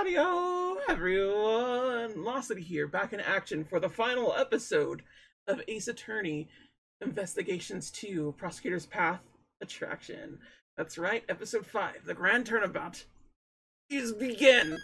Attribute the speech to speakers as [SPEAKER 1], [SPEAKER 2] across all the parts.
[SPEAKER 1] Howdy-o, everyone! Locity here, back in action for the final episode of Ace Attorney Investigations 2, Prosecutor's Path Attraction. That's right, episode 5, the grand turnabout is begin!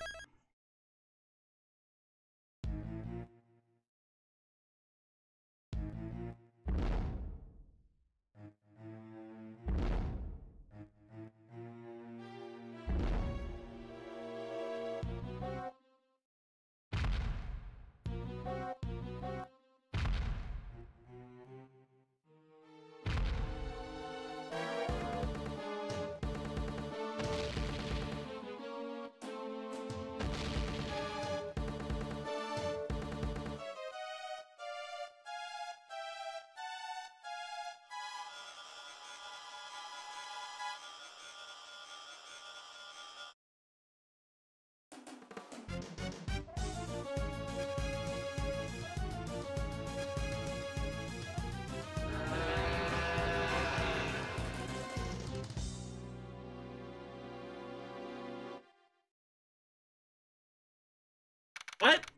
[SPEAKER 1] What?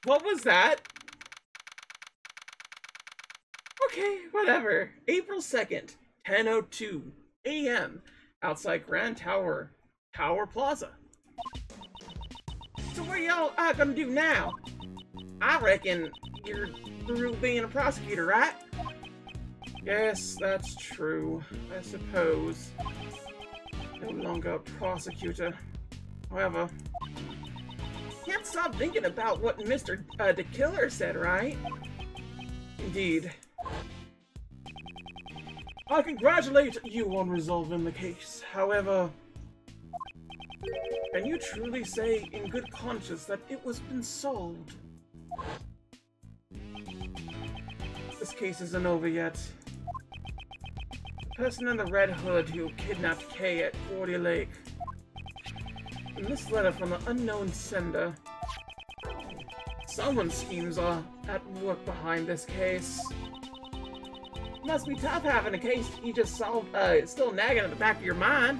[SPEAKER 1] What was that? Okay, whatever. April 2nd, 10:02 a.m. outside Grand Tower Plaza. So what y'all gonna do now? I reckon you're through being a prosecutor, right? Yes, that's true. I suppose. No longer a prosecutor. However, can't stop thinking about what Mr. The Killer said, right? Indeed. I congratulate you on resolving the case. However, can you truly say in good conscience that it was been solved? This case isn't over yet. The person in the red hood who kidnapped Kay at Cordy Lake. And this letter from the unknown sender. Someone's schemes are at work behind this case. Must be tough having a case you just solved, still nagging at the back of your mind.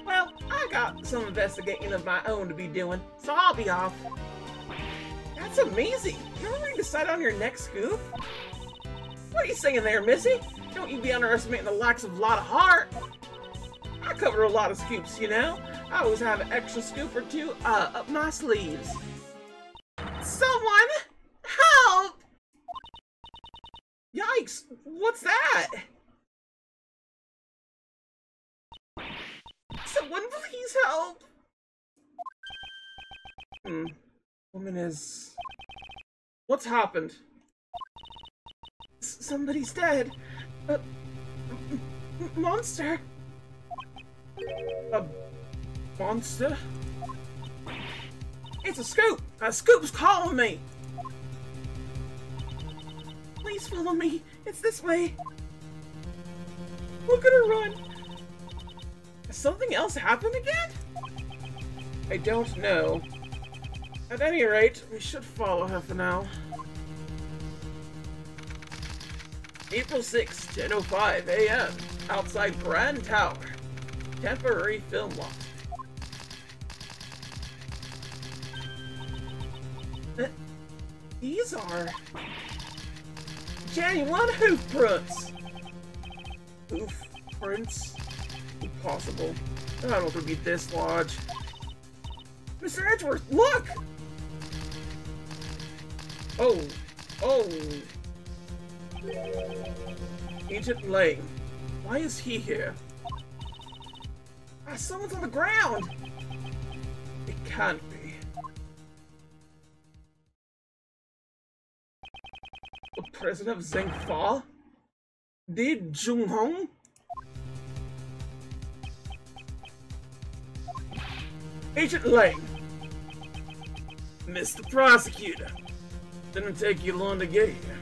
[SPEAKER 1] Well, I got some investigating of my own to be doing, so I'll be off. That's amazing! You're already decided on your next scoop? What are you saying there, Missy? Don't you be underestimating the likes of Lotta Hart! I cover a lot of scoops, you know? I always have an extra scoop or two up my sleeves. Someone! Help! Yikes! What's that? Someone please help! Woman is... What's happened? Somebody's dead. Monster. A monster? It's a scoop! A scoop's calling me! Please follow me. It's this way. We're gonna run. Has something else happened again? I don't know. At any rate, we should follow her for now. April 6th, 10:05 a.m. outside Grand Tower. Temporary film launch. These are... genuine hoof prints! Hoof prints? Impossible. I don't think be this large. Mr. Edgeworth, look! Oh. Oh. Agent Lang. Why is he here? Ah, someone's on the ground! It can't be. The president of Zhengfa? Di Junghong? Agent Lang! Mr. Prosecutor! Didn't take you long to get here.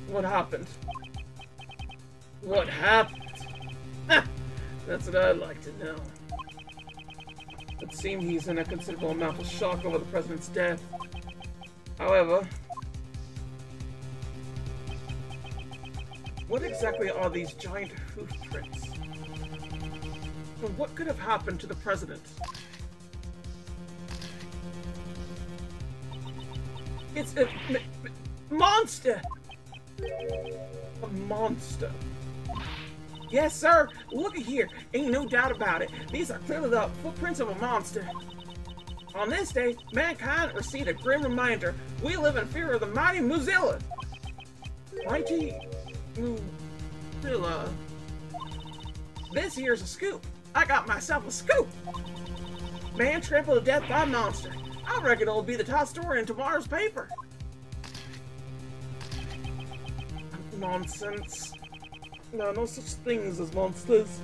[SPEAKER 1] What happened? What happened? Ha! That's what I'd like to know. It seems he's in a considerable amount of shock over the president's death. However, What exactly are these giant hoof prints? And what could have happened to the president? It's a monster! A monster. Yes, sir! Look at here! Ain't no doubt about it. These are clearly the footprints of a monster. On this day, mankind received a grim reminder. We live in fear of the mighty Muzilla. Mighty Muzilla. This here's a scoop. I got myself a scoop. Man trampled to death by monster. I reckon it'll be the top story in tomorrow's paper. Nonsense. No such things as monsters.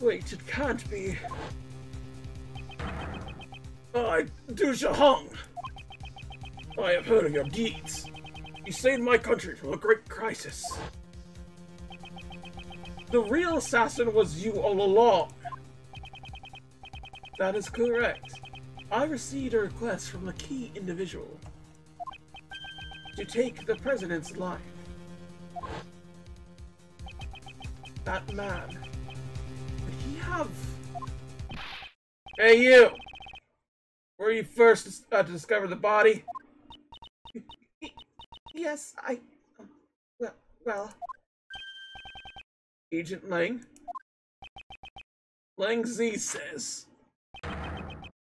[SPEAKER 1] Wait, it can't be. I, Du Zhiheng. I have heard of your deeds. You saved my country from a great crisis. The real assassin was you all along. That is correct. I received a request from a key individual to take the president's life. That man. Did he have... Hey, you! Were you first to discover the body? Yes, well... Agent Lang? Lang Z says...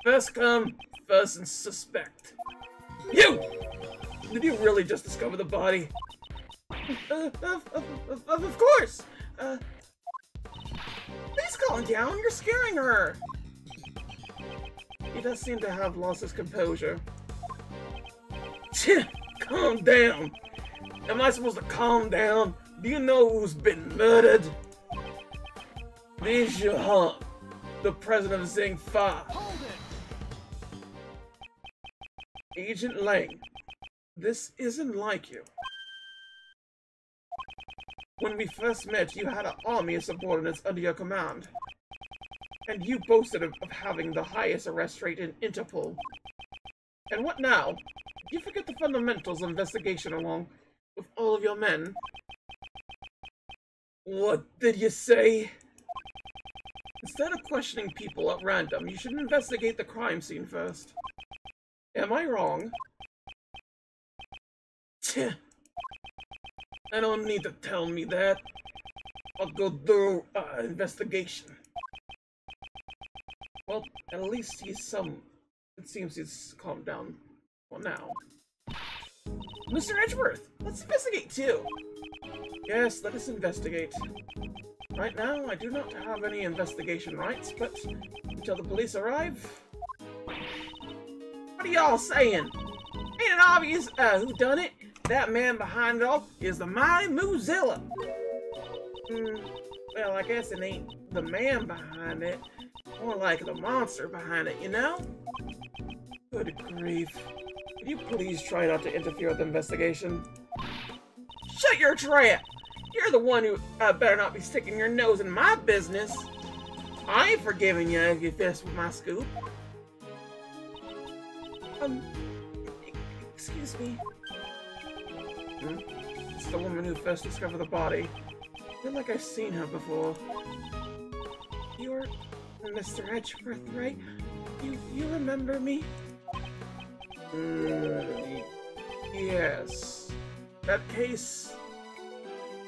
[SPEAKER 1] First come, first suspect. You! Did you really just discover the body? Of course! Please calm down, you're scaring her! He does seem to have lost his composure. Calm down! Am I supposed to calm down? Do you know who's been murdered? Li Zhiheng, the president of Zhengfa. Agent Lang, this isn't like you. When we first met, you had an army of subordinates under your command. And you boasted of having the highest arrest rate in Interpol. And what now? You forget the fundamentals of investigation along with all of your men. What did you say? Instead of questioning people at random, you should investigate the crime scene first. Am I wrong? Tch. I don't need to tell me that. I'll go do investigation. Well, at least it seems he's calmed down for now. Mr. Edgeworth, let's investigate too. Yes, let us investigate. Right now, I do not have any investigation rights, but until the police arrive... What are y'all saying? Ain't it obvious who done it? That man behind it all is the mighty Muzilla. Well, I guess it ain't the man behind it. More like the monster behind it, you know? Good grief. Could you please try not to interfere with the investigation? Shut your trap! You're the one who better not be sticking your nose in my business. I ain't forgiving you if you fist with my scoop. Excuse me. It's the woman who first discovered the body. I feel like I've seen her before. You're Mr. Edgeworth, right? You remember me? Yes. That case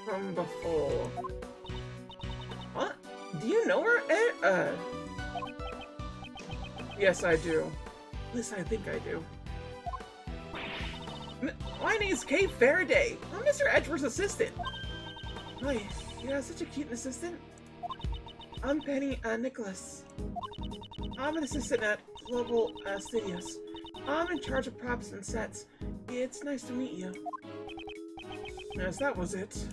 [SPEAKER 1] from before. What? Do you know her? Yes, I do. At least I think I do. My name's Kate Faraday. I'm Mr. Edgeworth's assistant. Hi, you have such a cute assistant. I'm Penny Nicholas. I'm an assistant at Global Studios. I'm in charge of props and sets. It's nice to meet you. Yes, that was it.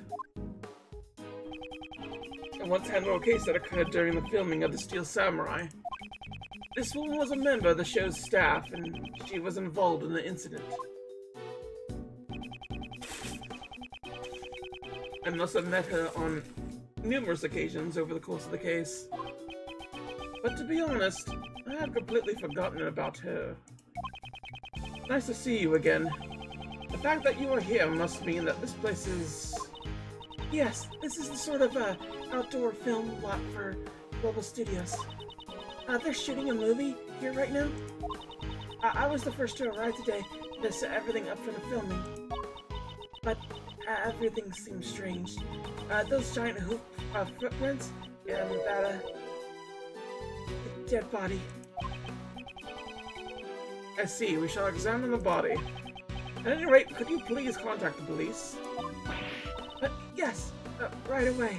[SPEAKER 1] I once handled a case that occurred during the filming of The Steel Samurai. This woman was a member of the show's staff, and she was involved in the incident. I must have met her on numerous occasions over the course of the case. But to be honest, I have completely forgotten about her. Nice to see you again. The fact that you are here must mean that this place is... Yes, this is the sort of outdoor film lot for Global Studios. They're shooting a movie here right now. I was the first to arrive today to set everything up for the filming. But everything seems strange. Those giant footprints and that dead body. I see. We shall examine the body. At any rate, could you please contact the police? Yes, right away.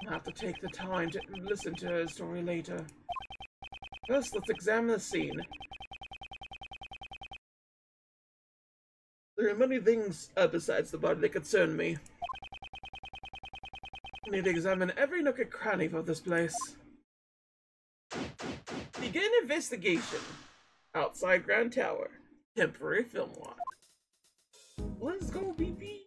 [SPEAKER 1] I'll have to take the time to listen to her story later. First, let's examine the scene. There are many things besides the body that concern me. I need to examine every nook and cranny of this place. Begin investigation. Outside Grand Tower. Temporary film lot. Let's go, BB!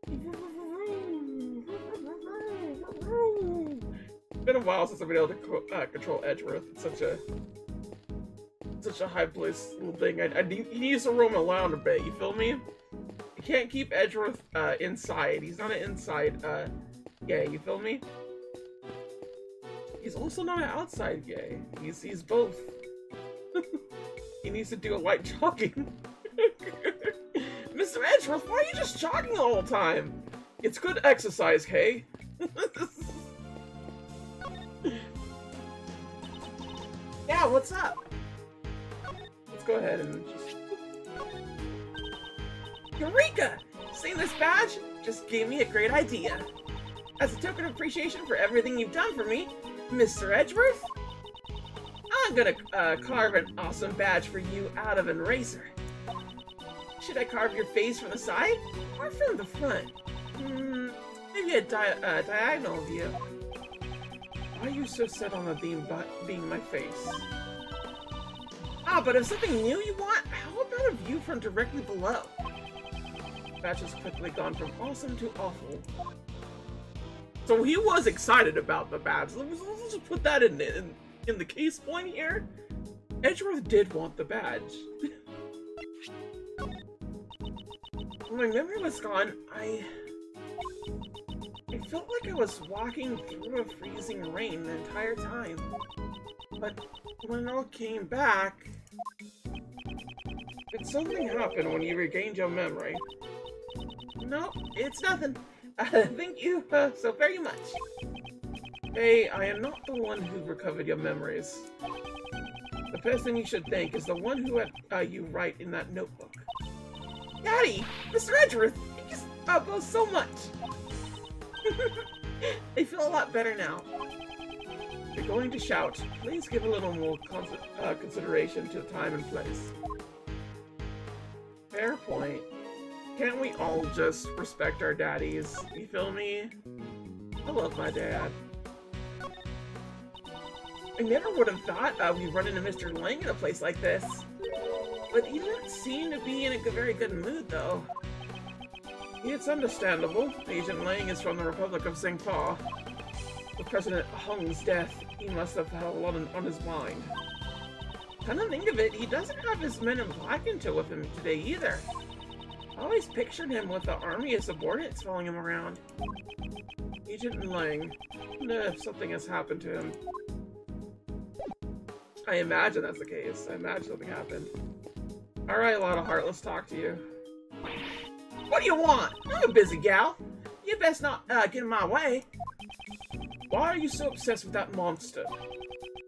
[SPEAKER 1] It's been a while since I've been able to control Edgeworth. It's such a high-placed little thing. He needs to roam around a bit, you feel me? You can't keep Edgeworth inside. He's not an inside gay, you feel me? He's also not an outside gay. He's both. He needs to do a light jogging. Mr. Edgeworth, why are you just jogging all the time? It's good exercise, Kay. Yeah, what's up? Let's go ahead and just... Eureka! Seeing this badge just gave me a great idea. As a token of appreciation for everything you've done for me, Mr. Edgeworth, I'm gonna carve an awesome badge for you out of an eraser. Should I carve your face from the side or from the front? Maybe a diagonal view. Why are you so set on the being my face? But if something new you want, how about a view from directly below? The badge has quickly gone from awesome to awful. So he was excited about the badge. Let's just put that in the case point here. Edgeworth did want the badge. When my memory was gone, I felt like I was walking through a freezing rain the entire time. But when it all came back, did something happen when you regained your memory? No, it's nothing. Thank you so very much. Hey, I am not the one who recovered your memories. The person you should thank is the one who had you write in that notebook. Daddy! Mr. Edgeworth! You just boast so much! I feel a lot better now. If you're going to shout, please give a little more consideration to time and place. Fair point. Can't we all just respect our daddies? You feel me? I love my dad. I never would have thought we'd run into Mr. Lang in a place like this. But he didn't seem to be in a very good mood, though. It's understandable. Agent Lang is from the Republic of Tsingtao. With President Hung's death, he must have had a lot on his mind. Come to think of it, he doesn't have his men in black until with him today either. I always pictured him with an army of subordinates following him around. Agent Lang. If something has happened to him. I imagine that's the case. I imagine something happened. Alright, Loudheart, let's talk to you. What do you want? I'm a busy gal. You best not get in my way. Why are you so obsessed with that monster?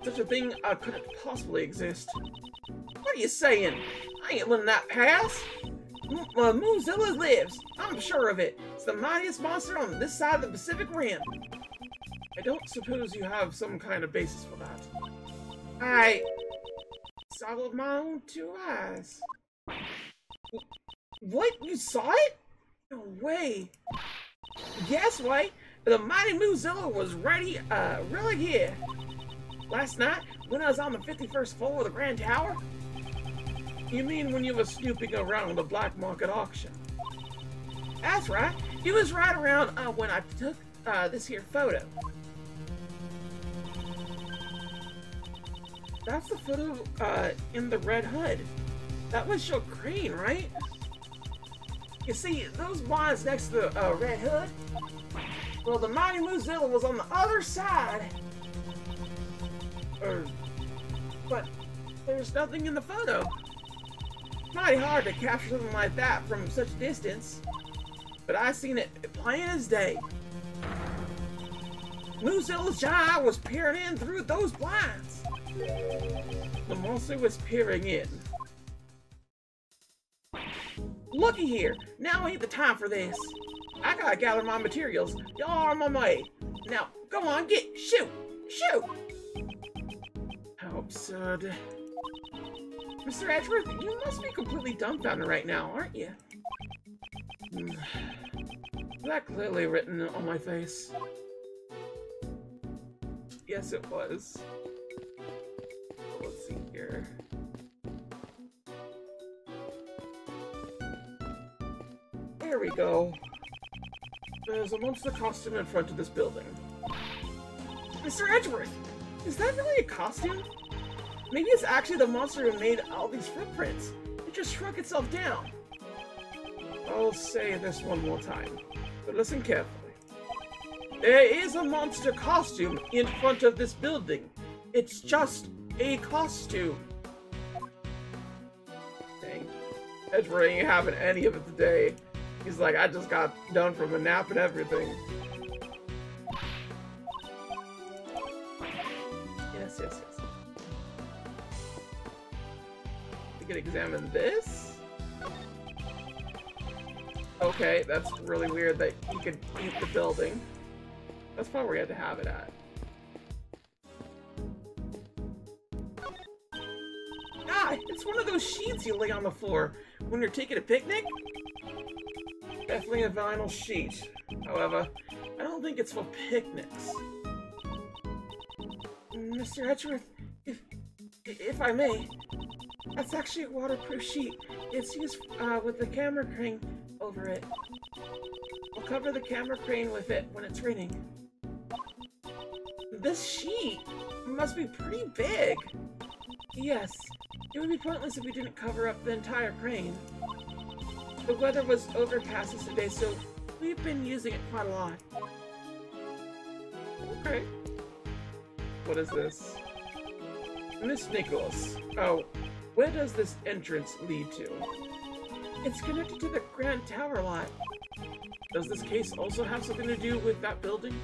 [SPEAKER 1] Such a thing couldn't possibly exist. What are you saying? I ain't letting that pass. Moozilla lives. I'm sure of it. It's the mightiest monster on this side of the Pacific Rim. I don't suppose you have some kind of basis for that. I saw with my own two eyes. What? You saw it? No way. Yes, way. The mighty Moozilla was ready, really here. Last night, when I was on the 51st floor of the Grand Tower? You mean when you were snooping around the black market auction? That's right. He was right around when I took this here photo. That's the photo in the red hood. That was your Crane, right? You see, those blinds next to the Red Hood? Well, the Mighty Moozilla was on the other side. But there's nothing in the photo. Mighty hard to capture something like that from such distance. But I seen it plain as day. Moozilla's giant eye was peering in through those blinds. The monster was peering in. Looky here, now ain't the time for this. I gotta gather my materials. Y'all are on my way. Now, go on, shoot! Shoot! How absurd. Mr. Edgeworth, you must be completely dumbfounded right now, aren't you? That clearly written on my face. Yes, it was. Let's see here. There we go. There's a monster costume in front of this building. Mr. Edgeworth! Is that really a costume? Maybe it's actually the monster who made all these footprints. It just shrunk itself down. I'll say this one more time, but listen carefully. There is a monster costume in front of this building. It's just a costume. Dang. Edgeworth ain't having any of it today. He's like, I just got done from a nap and everything. Yes. We can examine this. Okay, that's really weird that you could eat the building. That's probably where you had to have it at. Ah, it's one of those sheets you lay on the floor when you're taking a picnic. Definitely a vinyl sheet. However, I don't think it's for picnics. Mr. Edgeworth, if I may, that's actually a waterproof sheet. It's used with the camera crane over it. I'll cover the camera crane with it when it's raining. This sheet must be pretty big. Yes, it would be pointless if we didn't cover up the entire crane. The weather was overcast today, so we've been using it quite a lot. Okay. What is this? Miss Nicholas. Oh, where does this entrance lead to? It's connected to the Grand Tower lot. Does this case also have something to do with that building?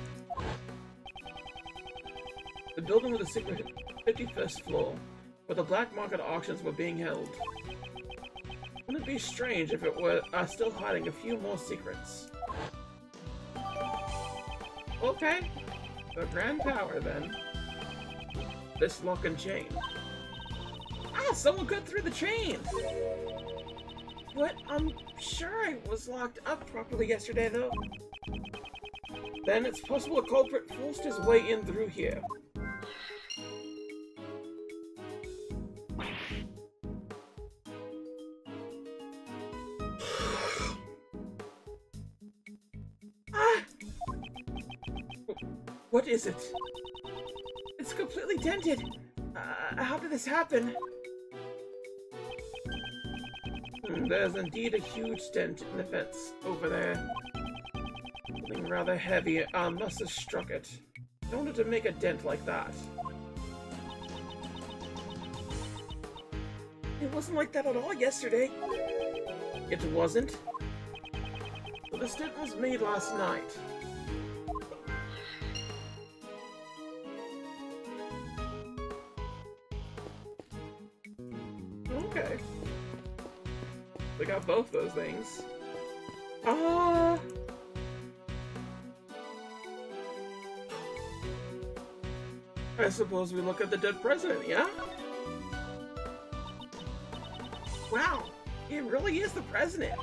[SPEAKER 1] The building with the secret 51st floor, where the black market auctions were being held. Wouldn't it be strange if it were still hiding a few more secrets? Okay, the Grand Tower then. This lock and chain. Ah, someone cut through the chain! What? I'm sure I was locked up properly yesterday, though. Then it's possible a culprit forced his way in through here. What is it? It's completely dented. How did this happen? There's indeed a huge dent in the fence over there. Something rather heavy must have struck it in order to make a dent like that. It wasn't like that at all yesterday. It wasn't? But this dent was made last night. Okay. We got both those things. I suppose we look at the dead president, yeah? Wow, he really is the president.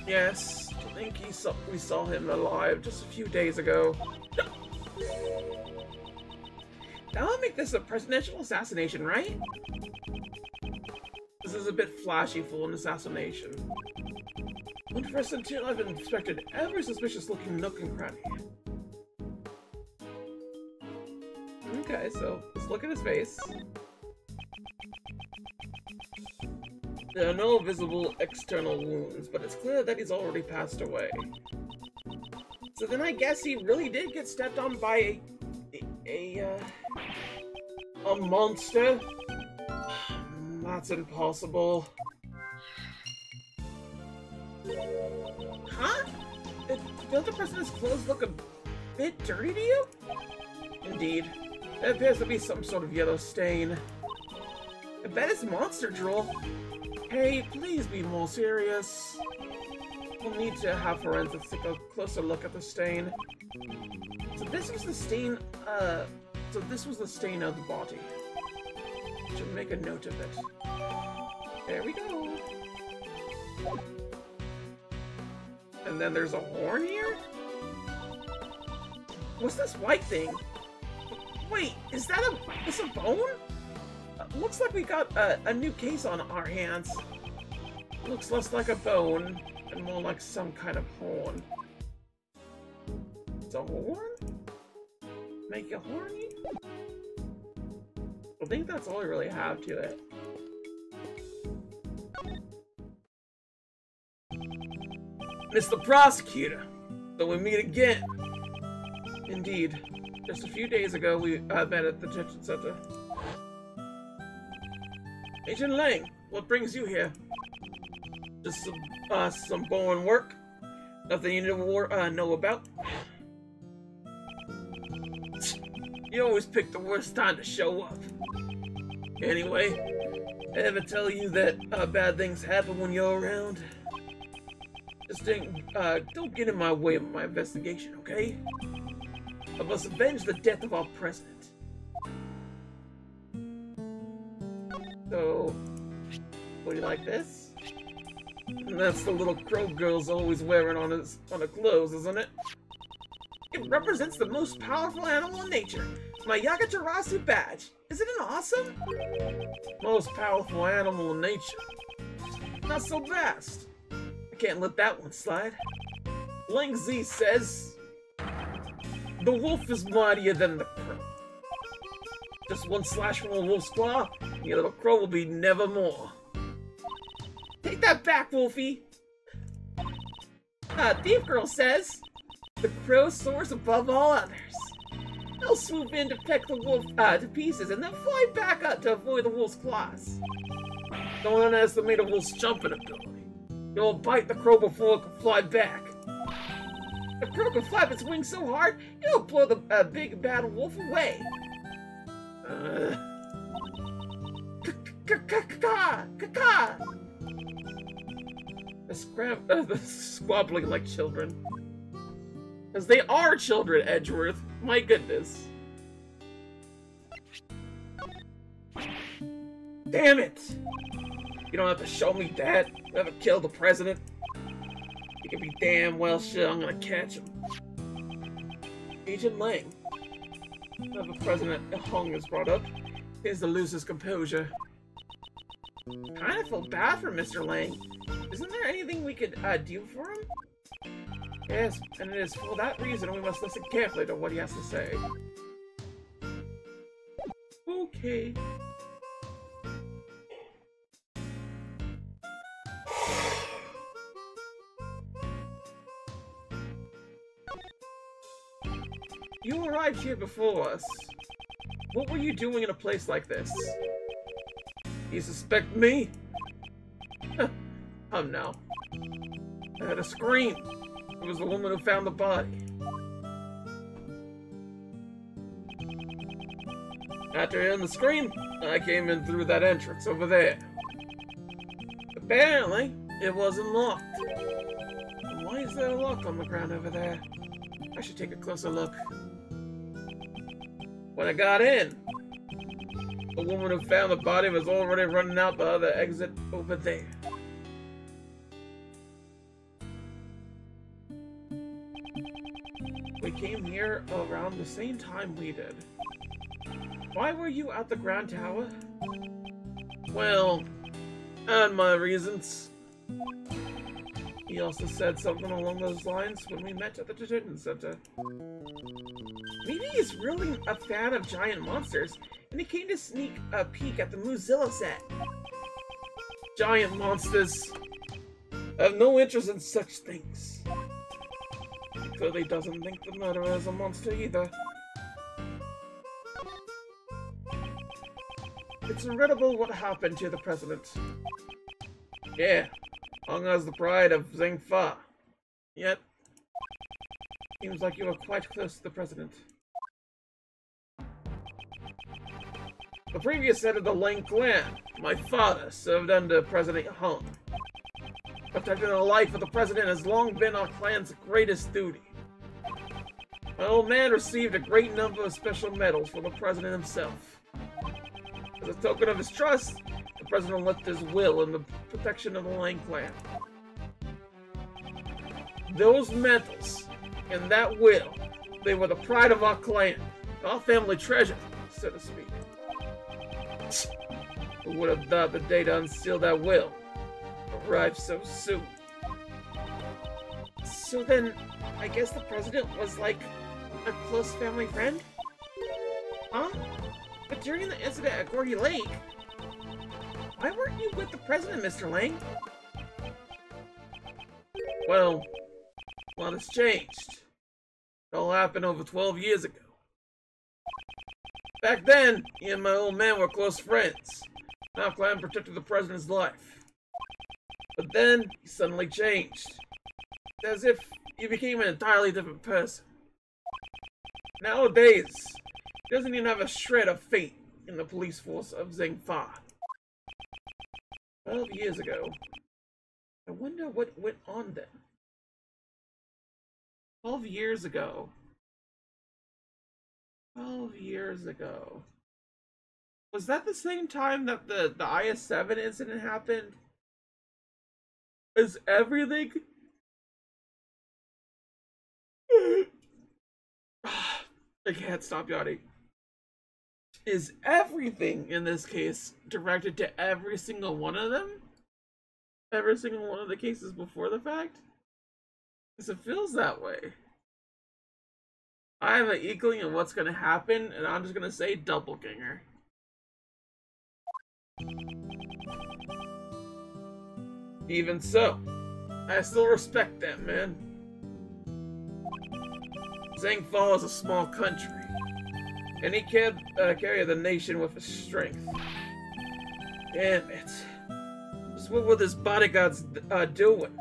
[SPEAKER 1] Yes, I think we saw him alive just a few days ago. Now I'll make this a presidential assassination, right? This is a bit flashy for an assassination. But first until I've inspected every suspicious-looking nook and cranny. Okay, so let's look at his face. There are no visible external wounds, but it's clear that he's already passed away. So then I guess he really did get stepped on by a monster? That's impossible. Huh? Don't the person's clothes look a bit dirty to you? Indeed. There appears to be some sort of yellow stain. I bet it's monster drool. Hey, please be more serious. We'll need to have forensics take a closer look at the stain. So this was the stain, of the body. Should make a note of it. There we go. And then there's a horn here? What's this white thing? Wait, is that a bone? Looks like we got a new case on our hands. Looks less like a bone and more like some kind of horn. It's a horn? Make you horny? I think that's all we really have to it. Mr. Prosecutor, so we meet again. Indeed. Just a few days ago, we met at the detention center. Agent Lang, what brings you here? Just some boring work? Nothing you know about? You always pick the worst time to show up. Anyway, I ever tell you that bad things happen when you're around? Just don't get in my way of my investigation, okay? I must avenge the death of our president. So, would you like this? And that's the little crow girl's always wearing on her clothes, isn't it? It represents the most powerful animal in nature. It's my Yagatarasu badge. Isn't it awesome? Most powerful animal in nature. Not so fast. I can't let that one slide. Lang Z says, the wolf is mightier than the crow. Just one slash from a wolf's claw, and your little crow will be nevermore. Take that back, Wolfie! Thief Girl says, the crow soars above all others. They'll swoop in to peck the wolf to pieces and then fly back up to avoid the wolf's claws. Don't underestimate a wolf's jumping ability. It'll bite the crow before it can fly back. The crow can flap its wings so hard, it'll blow the big bad wolf away. They're squabbling like children. As they are children, Edgeworth. My goodness. Damn it! You don't have to show me that. You haven't killed the president. You can be damn well sure I'm gonna catch him. Agent Lang. Now the President Hong is brought up. He has to lose his composure. Kind of feel bad for Mr. Lang. Isn't there anything we could do for him? Yes, and it is for that reason we must listen carefully to what he has to say. Okay. You arrived here before us. What were you doing in a place like this? You suspect me? No. I heard a scream. It was the woman who found the body. After hearing the scream, I came in through that entrance over there. Apparently, it wasn't locked. And why is there a lock on the ground over there? I should take a closer look. When I got in, the woman who found the body was already running out the other exit over there. We came here around the same time we did. Why were you at the Grand Tower? Well, I had my reasons. He also said something along those lines when we met at the detention center. Maybe he's really a fan of giant monsters, and he came to sneak a peek at the Muzilla set. giant monsters. I have no interest in such things. He clearly doesn't think the murderer is a monster either. It's incredible what happened to the president. Yeah, Hong is the pride of Zheng Fa. Yet, seems like you were quite close to the president. The previous head of the Lang clan, my father, served under President Hong. Protecting the life of the president has long been our clan's greatest duty. My old man received a great number of special medals from the president himself. As a token of his trust, the president left his will in the protection of the Lang clan. Those medals and that will, they were the pride of our clan, our family treasure, so to speak. Who would have thought the day to unseal that will arrived so soon? So then, I guess the president was like a close family friend? Huh? But during the incident at Gordy Lake, why weren't you with the president, Mr. Lang? Well, a lot has changed. It all happened over 12 years ago. Back then, he and my old man were close friends. Our clan protected the president's life. But then, he suddenly changed. It's as if he became an entirely different person. Nowadays, he doesn't even have a shred of faith in the police force of Zheng Fa. 12 years ago. I wonder what went on then. 12 years ago. 12 years ago. Was that the same time that the IS-7 incident happened? Is everything... I can't stop yawning. Is everything in this case directed to every single one of them? Every single one of the cases before the fact? Because it feels that way. I have an inkling of what's going to happen, and I'm just going to say doppelganger. Even so, I still respect that man. Zheng Fa is a small country, and he can't carry the nation with his strength. Damn it. Just what were his bodyguards doing?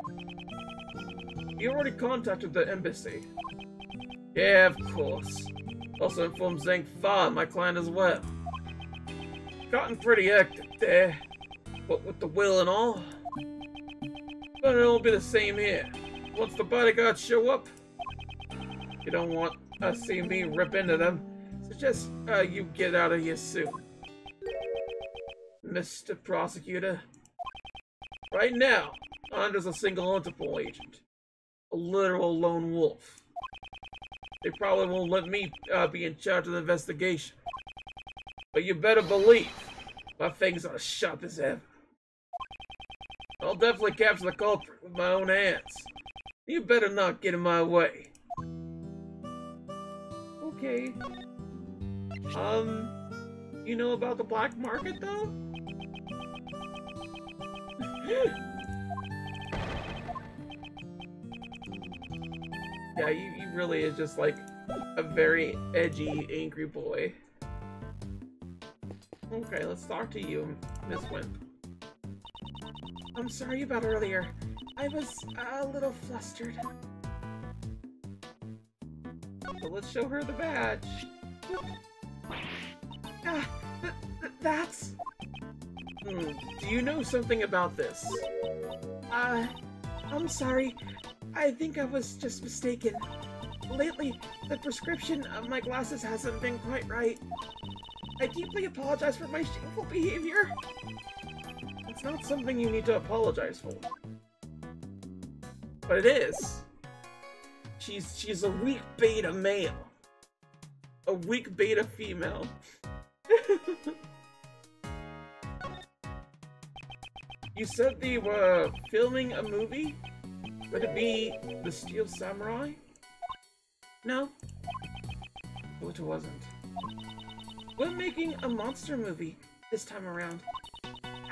[SPEAKER 1] He already contacted the embassy. Yeah, of course. Also informed Zheng Fa and my clan as well. Gotten pretty hectic there, what with the will and all. But it'll be the same here. Once the bodyguards show up, you don't want to see me rip into them, so just you get out of here soon. Mr. Prosecutor. Right now, Andre's a single Interpol agent. A literal lone wolf. They probably won't let me be in charge of the investigation. But you better believe my things are sharp as ever. I'll definitely capture the culprit with my own hands. You better not get in my way. Okay. You know about the black market, though? Yeah, he really is just like a very edgy, angry boy. Okay, let's talk to you, Miss Wimp. I'm sorry about earlier. I was a little flustered. So let's show her the badge. That's... Do you know something about this? I'm sorry. I think I was just mistaken. Lately, the prescription of my glasses hasn't been quite right. I deeply apologize for my shameful behavior. It's not something you need to apologize for. But it is. She's a weak beta male. A weak beta female. You said they were filming a movie? Would it be The Steel Samurai? No. It wasn't. We're making a monster movie this time around.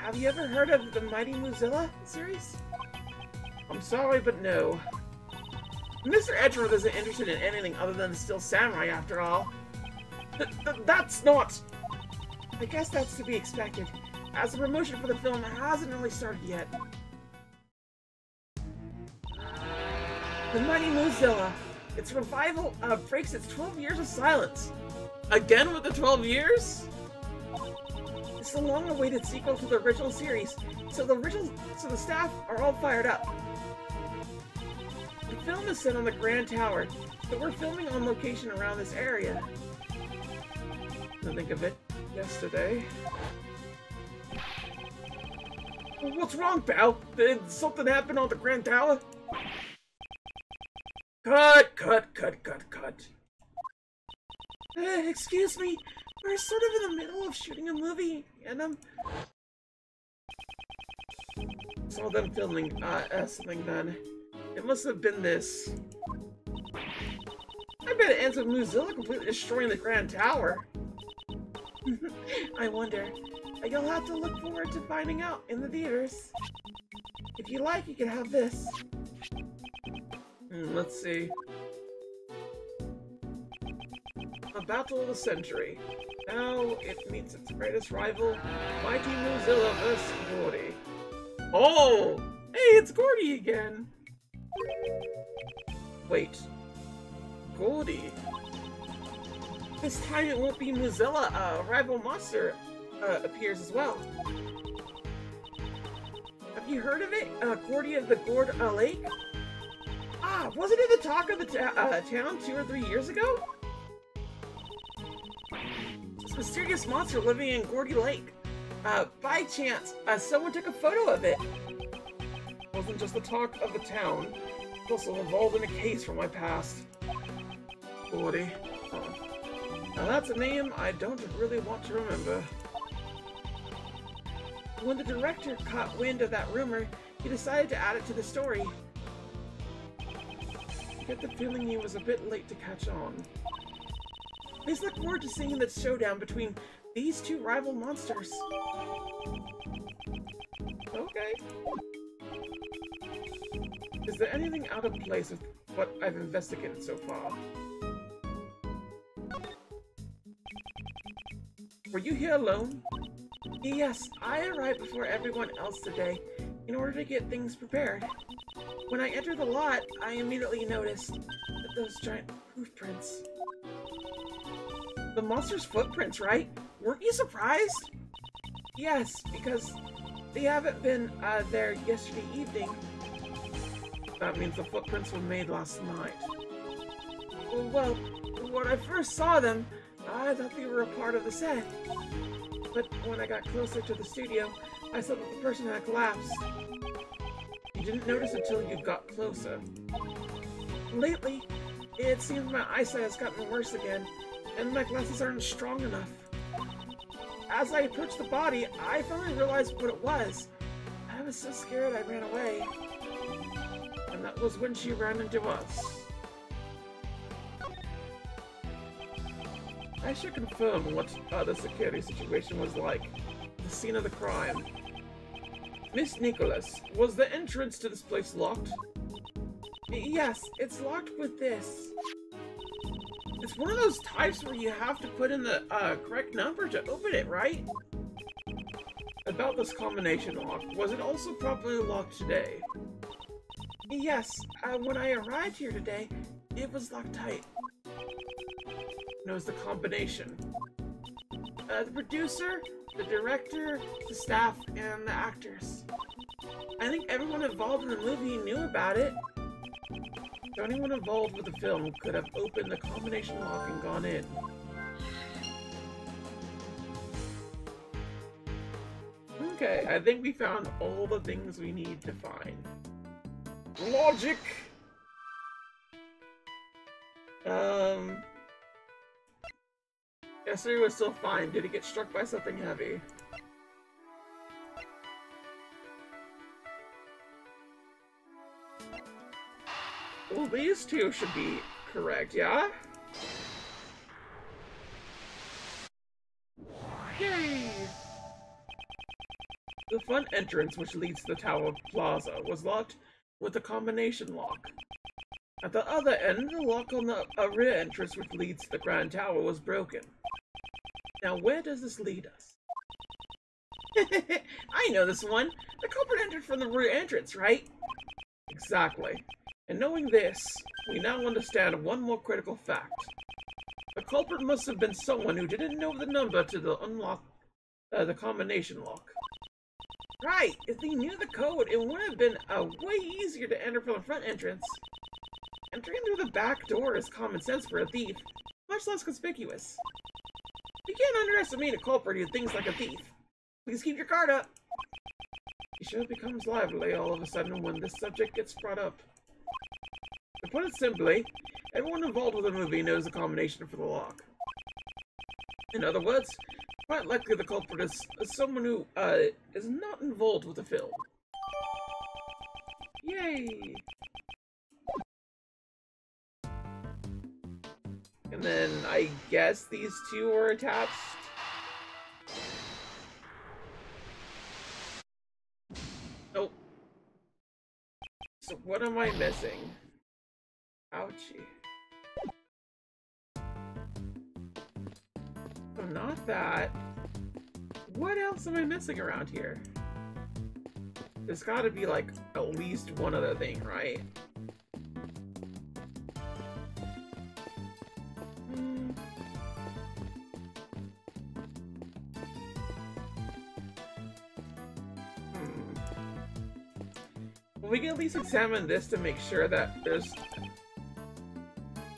[SPEAKER 1] Have you ever heard of the Mighty Moozilla series? I'm sorry, but no. Mr. Edgeworth isn't interested in anything other than Steel Samurai, after all. That's not... I guess that's to be expected, as the promotion for the film hasn't really started yet. The Mighty Moozilla. Its revival breaks its 12 years of silence. Again with the 12 years? It's the long-awaited sequel to the original series, so the staff are all fired up. The film is set on the Grand Tower, but we're filming on location around this area. To think of it, yesterday. What's wrong, pal? Did something happen on the Grand Tower? Cut. Excuse me, we're sort of in the middle of shooting a movie, and saw them filming, something then. It must have been this. I bet it ends with Moozilla completely destroying the Grand Tower. I wonder. You'll have to look forward to finding out in the theaters. If you like, you can have this. Let's see. A battle of the century. Now it meets its greatest rival, Mighty Moozilla vs. Gordy. Oh! Hey, it's Gordy again! Wait. Gordy? This time it won't be Moozilla, a rival monster appears as well. Have you heard of it? Gordy of the Gourd Lake? Ah, wasn't it the talk of the town 2 or 3 years ago? This mysterious monster living in Gordy Lake. By chance, someone took a photo of it. It wasn't just the talk of the town. It's also involved in a case from my past. Gordy. Huh. Now that's a name I don't really want to remember. When the director caught wind of that rumor, he decided to add it to the story. I get the feeling he was a bit late to catch on. Please look forward to seeing the showdown between these two rival monsters. Okay. Is there anything out of place with what I've investigated so far? Were you here alone? Yes, I arrived before everyone else today, in order to get things prepared. When I entered the lot, I immediately noticed that those giant hoof prints. The monster's footprints, right? Weren't you surprised? Yes, because they haven't been there yesterday evening. That means the footprints were made last night. Well, when I first saw them, I thought they were a part of the set. But when I got closer to the studio, I saw that the person had collapsed. You didn't notice until you got closer. Lately, it seems my eyesight has gotten worse again, and my glasses aren't strong enough. As I approached the body, I finally realized what it was. I was so scared I ran away. And that was when she ran into us. I should confirm what the security situation was like at the scene of the crime. Miss Nicholas, was the entrance to this place locked? Yes, it's locked with this. It's one of those types where you have to put in the correct number to open it, right? About this combination lock, was it also properly locked today? Yes, when I arrived here today, it was locked tight. Knows the combination. The producer, the director, the staff, and the actors. I think everyone involved in the movie knew about it. So anyone involved with the film could have opened the combination lock and gone in. Okay, I think we found all the things we need to find. Logic! Yesterday was still fine. Did he get struck by something heavy? Well, these two should be correct, yeah? Yay! The front entrance, which leads to the Tower Plaza, was locked with a combination lock. At the other end, the lock on the rear entrance, which leads to the Grand Tower, was broken. Now, where does this lead us? I know this one! The culprit entered from the rear entrance, right? Exactly. And knowing this, we now understand one more critical fact. The culprit must have been someone who didn't know the number to the unlock the combination lock. Right! If they knew the code, it would have been way easier to enter from the front entrance. Entering through the back door is common sense for a thief, much less conspicuous. You can't underestimate a culprit who thinks like a thief. Please keep your guard up. The show becomes lively all of a sudden when this subject gets brought up. To put it simply, everyone involved with the movie knows the combination for the lock. In other words, quite likely the culprit is someone who is not involved with the film. Yay! And then I guess these two are attached. Nope. So what am I missing? Ouchie. So not that. What else am I missing around here? There's gotta be like at least one other thing, right? We can at least examine this to make sure that there's...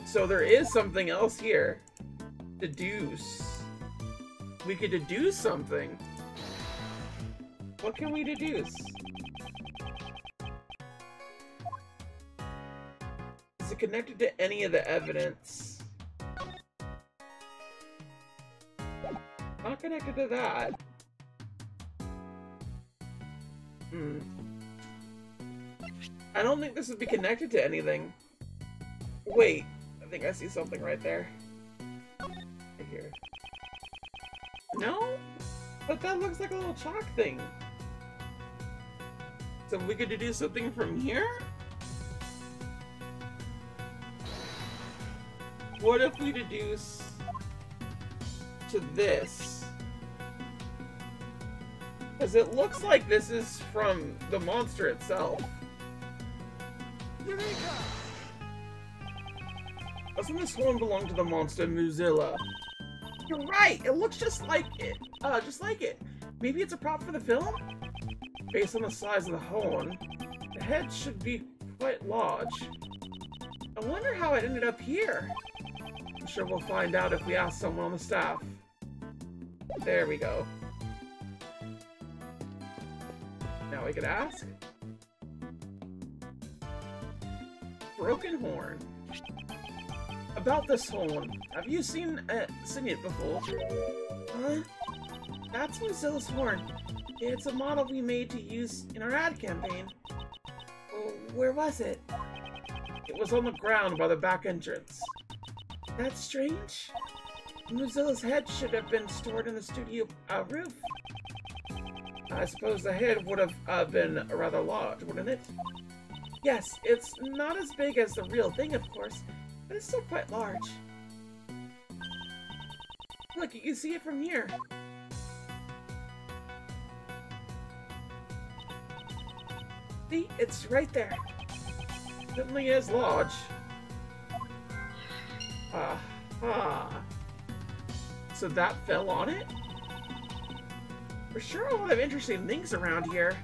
[SPEAKER 1] So there is something else here. Deduce. We could deduce something. What can we deduce? Is it connected to any of the evidence? Not connected to that. I don't think this would be connected to anything. Wait, I think I see something right there. Right here. No? But that looks like a little chalk thing. So we could deduce something from here? What if we deduce to this? Because it looks like this is from the monster itself. Doesn't this horn belong to the monster Moozilla? You're right! It looks just like it. Maybe it's a prop for the film? Based on the size of the horn, the head should be quite large. I wonder how it ended up here. I'm sure we'll find out if we ask someone on the staff. There we go. Now we could ask. Broken horn. About this horn, have you seen it before? Huh? That's Moozilla's horn. It's a model we made to use in our ad campaign. Oh, where was it? It was on the ground by the back entrance. That's strange. Moozilla's head should have been stored in the studio roof. I suppose the head would have been rather large, wouldn't it? Yes, it's not as big as the real thing, of course, but it's still quite large. Look, you can see it from here. See, it's right there. Certainly is large. So that fell on it? For sure a lot of interesting things around here.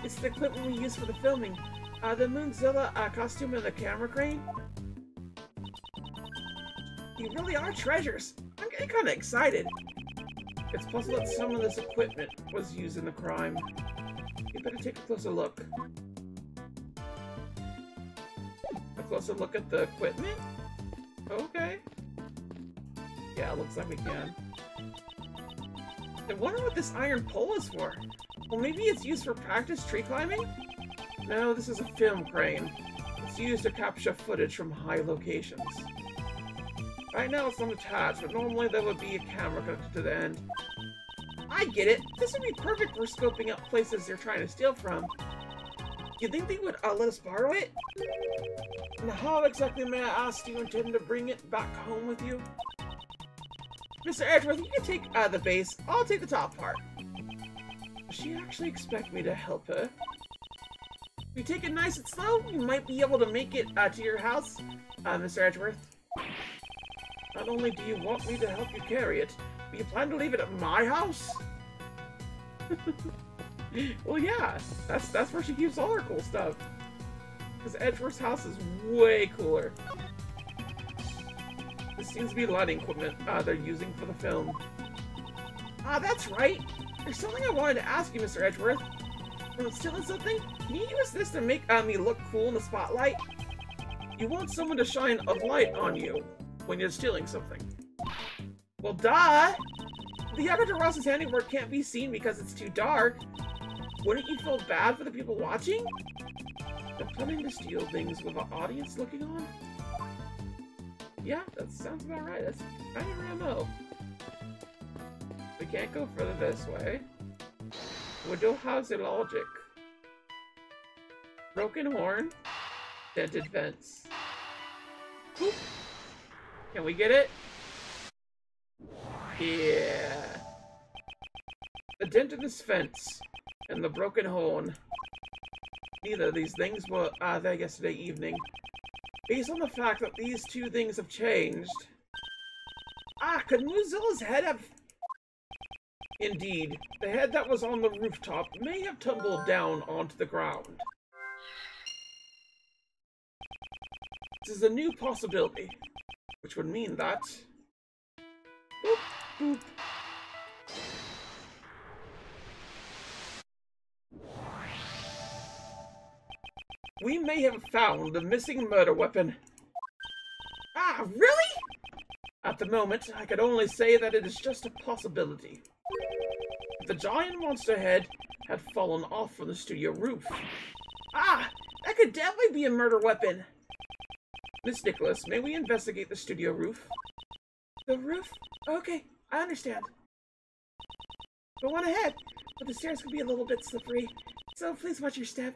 [SPEAKER 1] It's the equipment we use for the filming. The Moonzilla costume and the camera crane. You really are treasures. I'm getting kind of excited. It's possible that some of this equipment was used in the crime. You better take a closer look. A closer look at the equipment? Okay. Yeah, looks like we can. I wonder what this iron pole is for. Well, maybe it's used for practice tree climbing? No, this is a film crane. It's used to capture footage from high locations. Right now it's not attached, but normally there would be a camera connected to the end. I get it. This would be perfect for scoping out places they're trying to steal from. You think they would let us borrow it? And how exactly, may I ask, do you intend to bring it back home with you? Mr. Edgeworth, you can take the base. I'll take the top part. Does she actually expect me to help her? If you take it nice and slow, you might be able to make it to your house, Mr. Edgeworth. Not only do you want me to help you carry it, but you plan to leave it at my house? Well, yeah, that's where she keeps all her cool stuff. Because Edgeworth's house is way cooler. This seems to be lighting equipment they're using for the film. That's right. There's something I wanted to ask you, Mr. Edgeworth. When I'm stealing something, can you use this to make me look cool in the spotlight? You want someone to shine a light on you when you're stealing something. Well, duh! The Yakuza Ross's handiwork can't be seen because it's too dark. Wouldn't you feel bad for the people watching? They're planning to steal things with the audience looking on? Yeah, that sounds about right. That's kind of real. We can't go further this way. Widow House Logic. Broken horn. Dented fence. Oop. Can we get it? Yeah. The dent in this fence and the broken horn. Neither of these things were there yesterday evening. Based on the fact that these two things have changed. Could Moozilla's head have... Indeed, the head that was on the rooftop may have tumbled down onto the ground. This is a new possibility, which would mean that... Boop, boop. We may have found the missing murder weapon. Really? At the moment, I could only say that it is just a possibility. The giant monster head had fallen off from the studio roof. That could definitely be a murder weapon. Miss Nicholas, may we investigate the studio roof? The roof? Okay, I understand. Go on ahead, but the stairs could be a little bit slippery, so please watch your step.